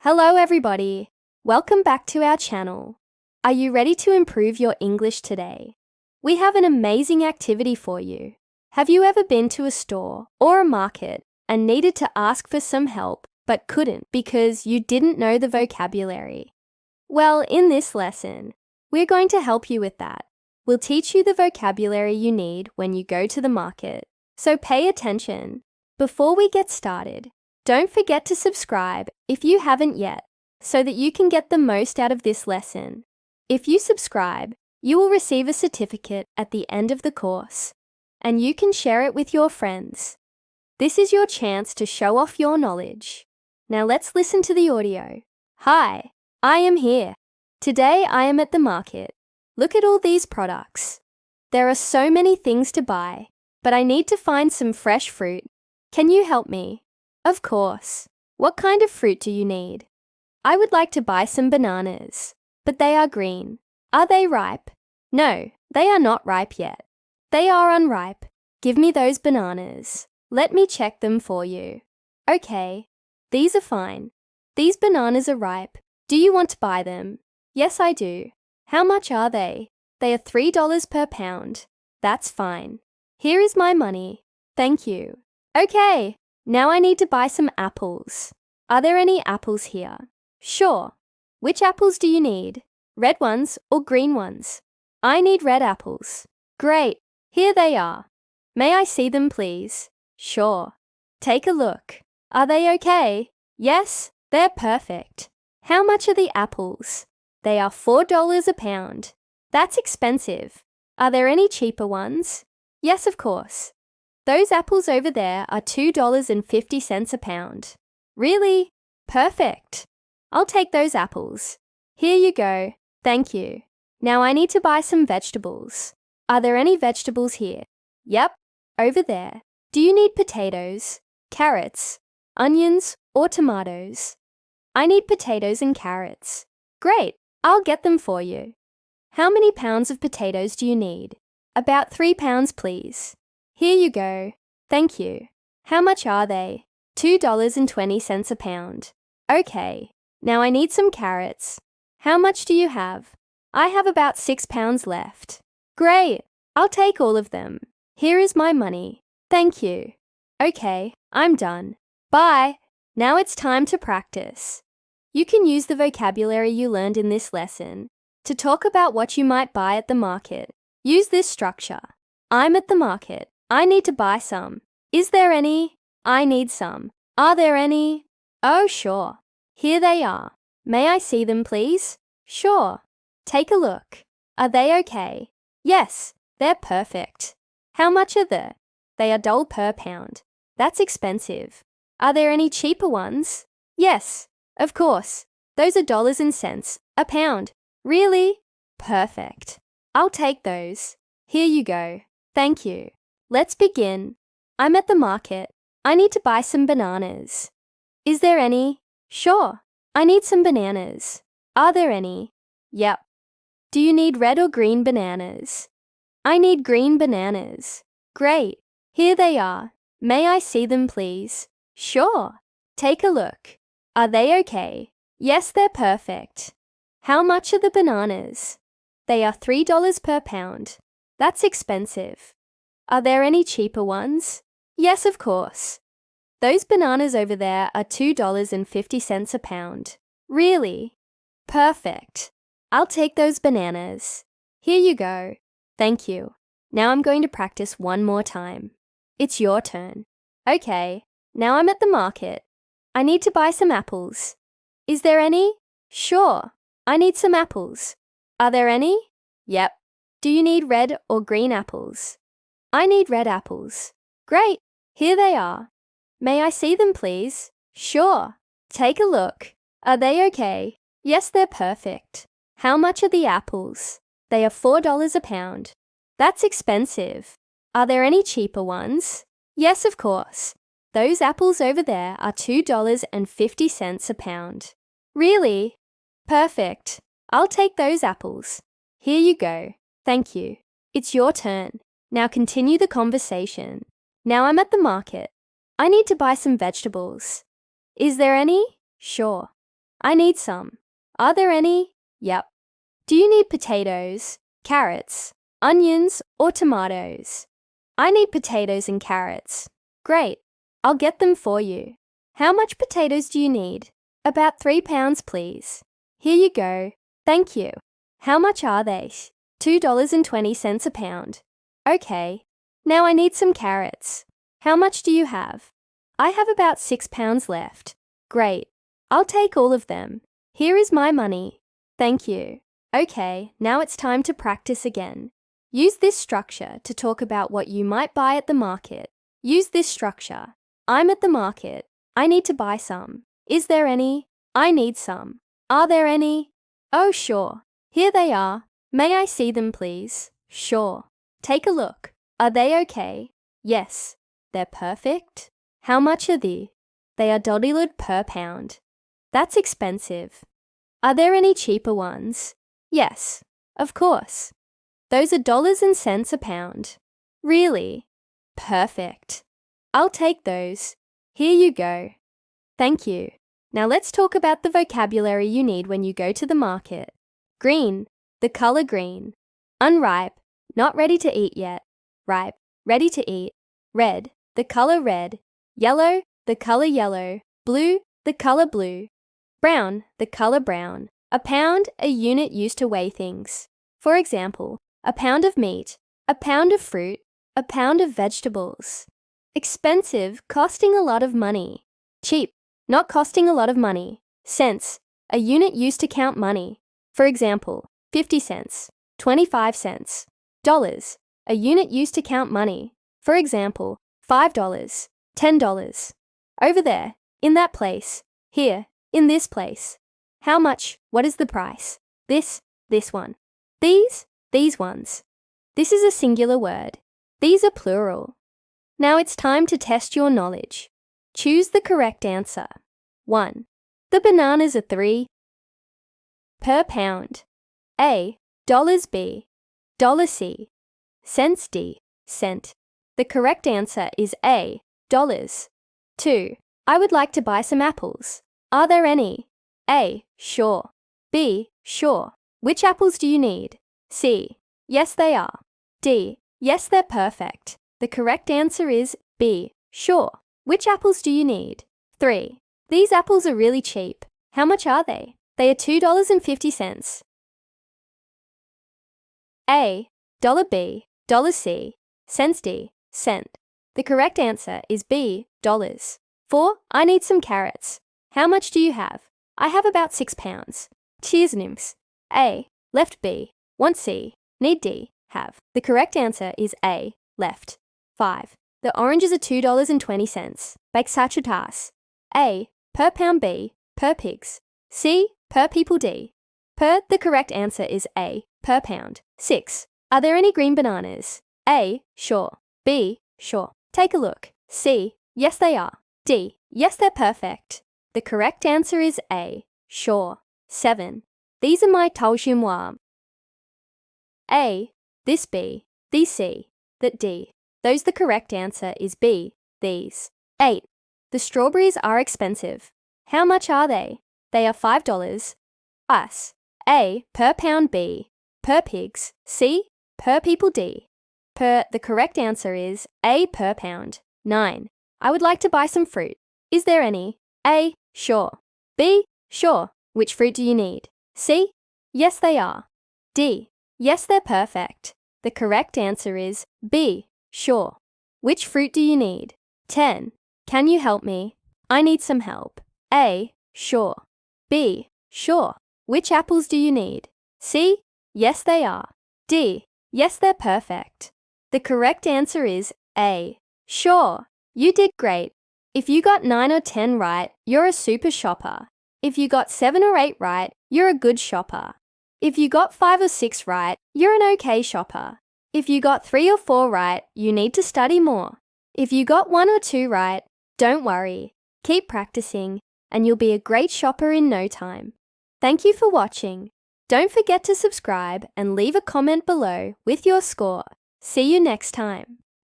Hello everybody! Welcome back to our channel. Are you ready to improve your English today? We have an amazing activity for you. Have you ever been to a store or a market and needed to ask for some help but couldn't because you didn't know the vocabulary? Well, in this lesson, we're going to help you with that. We'll teach you the vocabulary you need when you go to the market. So pay attention. Before we get started, don't forget to subscribe if you haven't yet, so that you can get the most out of this lesson. If you subscribe, you will receive a certificate at the end of the course, and you can share it with your friends. This is your chance to show off your knowledge. Now let's listen to the audio. Hi, I am here. Today I am at the market. Look at all these products. There are so many things to buy, but I need to find some fresh fruit. Can you help me? Of course. What kind of fruit do you need? I would like to buy some bananas, but they are green. Are they ripe? No, they are not ripe yet. They are unripe. Give me those bananas. Let me check them for you. Okay, these are fine. These bananas are ripe. Do you want to buy them? Yes, I do. How much are they? They are $3 per pound. That's fine. Here is my money. Thank you. Okay. Now I need to buy some apples. Are there any apples here? Sure. Which apples do you need? Red ones or green ones? I need red apples. Great. Here they are. May I see them, please? Sure. Take a look. Are they okay? Yes, they're perfect. How much are the apples? They are $4 a pound. That's expensive. Are there any cheaper ones? Yes, of course. Those apples over there are $2.50 a pound. Really? Perfect. I'll take those apples. Here you go. Thank you. Now I need to buy some vegetables. Are there any vegetables here? Yep, over there. Do you need potatoes, carrots, onions, or tomatoes? I need potatoes and carrots. Great, I'll get them for you. How many pounds of potatoes do you need? About 3 pounds, please. Here you go. Thank you. How much are they? $2.20 a pound. Okay. Now I need some carrots. How much do you have? I have about 6 pounds left. Great. I'll take all of them. Here is my money. Thank you. Okay, I'm done. Bye. Now it's time to practice. You can use the vocabulary you learned in this lesson to talk about what you might buy at the market. Use this structure. I'm at the market. I need to buy some. Is there any? I need some. Are there any? Oh, sure. Here they are. May I see them, please? Sure. Take a look. Are they okay? Yes, they're perfect. How much are they? They are $1 per pound. That's expensive. Are there any cheaper ones? Yes, of course. Those are dollars and cents a pound. Really? Perfect. I'll take those. Here you go. Thank you. Let's begin. I'm at the market. I need to buy some bananas. Is there any? Sure. I need some bananas. Are there any? Yep. Do you need red or green bananas? I need green bananas. Great. Here they are. May I see them, please? Sure. Take a look. Are they okay? Yes, they're perfect. How much are the bananas? They are $3 per pound. That's expensive. Are there any cheaper ones? Yes, of course. Those bananas over there are $2.50 a pound. Really? Perfect. I'll take those bananas. Here you go. Thank you. Now I'm going to practice one more time. It's your turn. Okay, now I'm at the market. I need to buy some apples. Is there any? Sure. I need some apples. Are there any? Yep. Do you need red or green apples? I need red apples. Great. Here they are. May I see them, please? Sure. Take a look. Are they okay? Yes, they're perfect. How much are the apples? They are $4 a pound. That's expensive. Are there any cheaper ones? Yes, of course. Those apples over there are $2.50 a pound. Really? Perfect. I'll take those apples. Here you go. Thank you. It's your turn. Now continue the conversation. Now I'm at the market. I need to buy some vegetables. Is there any? Sure. I need some. Are there any? Yep. Do you need potatoes, carrots, onions, or tomatoes? I need potatoes and carrots. Great. I'll get them for you. How much potatoes do you need? About 3 pounds, please. Here you go. Thank you. How much are they? $2.20 a pound. Okay. Now I need some carrots. How much do you have? I have about 6 pounds left. Great. I'll take all of them. Here is my money. Thank you. Okay, now it's time to practice again. Use this structure to talk about what you might buy at the market. Use this structure. I'm at the market. I need to buy some. Is there any? I need some. Are there any? Oh, sure. Here they are. May I see them, please? Sure. Take a look. Are they okay? Yes. They're perfect. How much are they? They are $1 per pound. That's expensive. Are there any cheaper ones? Yes, of course. Those are dollars and cents a pound. Really? Perfect. I'll take those. Here you go. Thank you. Now let's talk about the vocabulary you need when you go to the market. Green, the color green. Unripe, not ready to eat yet. Ripe, ready to eat. Red, the color red. Yellow, the color yellow. Blue, the color blue. Brown, the color brown. A pound, a unit used to weigh things. For example, a pound of meat, a pound of fruit, a pound of vegetables. Expensive, costing a lot of money. Cheap, not costing a lot of money. Cents, a unit used to count money. For example, 50 cents, 25 cents. Dollars, a unit used to count money. For example, $5, $10. Over there, in that place. Here, in this place. How much? What is the price? This one. These ones. This is a singular word. These are plural. Now it's time to test your knowledge. Choose the correct answer. 1. The bananas are 3 per pound. A. Dollars B. Dollar C. Cents D. Cent. The correct answer is A. Dollars. 2. I would like to buy some apples. Are there any? A. Sure. B. Sure. Which apples do you need? C. Yes, they are. D. Yes, they're perfect. The correct answer is B. Sure. Which apples do you need? 3. These apples are really cheap. How much are they? They are $2.50. A. Dollar B. Dollar C. Cents D. Cent. The correct answer is B. Dollars. 4. I need some carrots. How much do you have? I have about 6 pounds. Cheers. A. Left B. Want C. Need D. Have. The correct answer is A. Left. 5. The oranges are $2.20. Baiksachutas. A. Per pound B. Per pigs. C. Per people D. Per. The correct answer is A. Per pound. 6. Are there any green bananas? A. Sure. B. Sure. Take a look. C. Yes, they are. D. Yes, they're perfect. The correct answer is A. Sure. 7. These are my tauximois. A. This B. These C. That D. Those the correct answer is B. These. 8. The strawberries are expensive. How much are they? They are $5. Us. A. Per pound B. Per pigs. C. Per people D. Per. The correct answer is A. Per pound. 9. I would like to buy some fruit. Is there any? A. Sure. B. Sure. Which fruit do you need? C. Yes, they are. D. Yes, they're perfect. The correct answer is B. Sure. Which fruit do you need? 10. Can you help me? I need some help. A. Sure. B. Sure. Which apples do you need? C. Yes, they are. D. Yes, they're perfect. The correct answer is A. Sure. You did great. If you got 9 or 10 right, you're a super shopper. If you got 7 or 8 right, you're a good shopper. If you got 5 or 6 right, you're an okay shopper. If you got 3 or 4 right, you need to study more. If you got 1 or 2 right, don't worry. Keep practicing, and you'll be a great shopper in no time. Thank you for watching. Don't forget to subscribe and leave a comment below with your score. See you next time.